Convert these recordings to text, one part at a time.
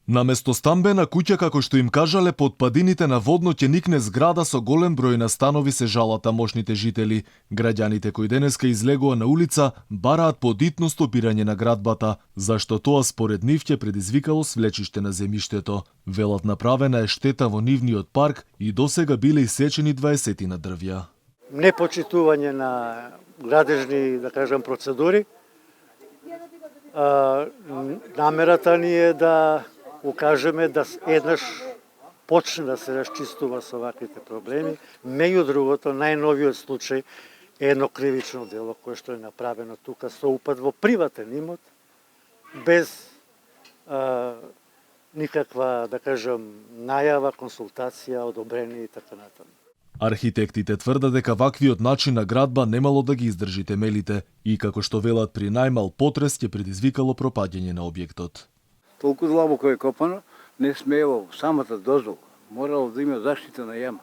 Наместо стамбена куќа, како што им кажале, под падините на водно ќе никне зграда со голем број на станови, се жалат тамошните жители. Граѓаните кои денеска излегува на улица бараат подитно стопирање на градбата, зашто тоа според нив ќе предизвикало свлечиште на земјиштето. Велат, направена е штета во нивниот парк и досега биле исечени 20 на дрвја. Непочитување на градежни, да кажам, процедури. Намерата ни е да укажеме да еднаш почне да се расчистува со ваквите проблеми. Меѓу другото, најновиот случај е едно кривично дело кое што е направено тука со упад во приватен имот, без никаква, да кажам, најава, консултација, одобрение и така натаму. Архитектите тврдат дека ваквиот начин на градба немало да ги издржи темелите и, како што велат, при најмал потрес ќе предизвикало пропаѓање на објектот. Толку длабоко е копано, не смеело самата дозвола. Морало да има заштита на јама,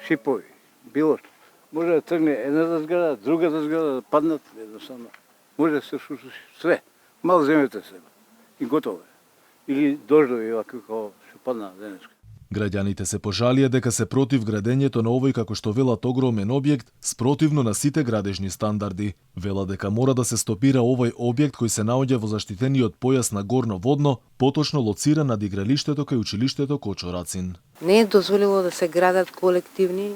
шипови, било што. Може да тргне едната зграда, другата зграда да паднат едноставно. Може да се суши све. Мал земете се и готово е. Или дождови вака како што падна денеска. Граѓаните се пожалија дека се против градењето на овој, како што велат, огромен објект, спротивно на сите градежни стандарди. Вела дека мора да се стопира овој објект кој се наоѓа во заштитениот појас на горно водно, поточно лоциран над игралиштето кај училиштето Кочо Рацин. Не е дозволило да се градат колективни,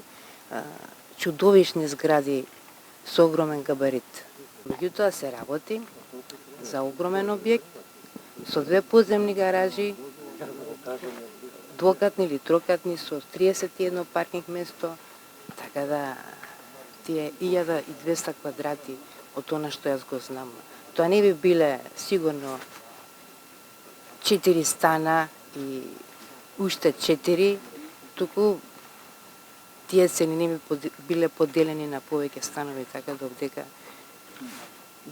чудовишни згради со огромен габарит. Меѓутоа се работи за огромен објект со 2 подземни гаражи, двокатни или трокатни со 31 паркинг место, така да тие 1200 квадрати од она што јас го знам. Тоа не би биле сигурно 4 стана и уште 4, туку тие цени не би биле поделени на повеќе станови, така да дека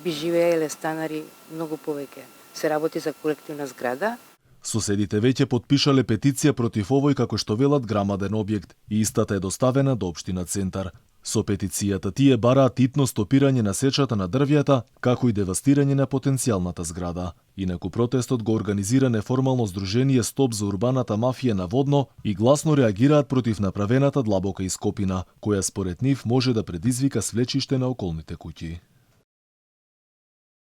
би живееле станари многу повеќе. Се работи за колективна зграда. Соседите веќе потпишале петиција против овој, како што велат, грамаден објект и истата е доставена до општина Центар. Со петицијата тие бараат итно стопирање на сечата на дрвјата, како и девастирање на потенцијалната зграда. Инаку протестот го организира неформално здружение Стоп за урбаната мафија на водно и гласно реагираат против направената длабока ископина, која според нив може да предизвика свлечиште на околните куќи.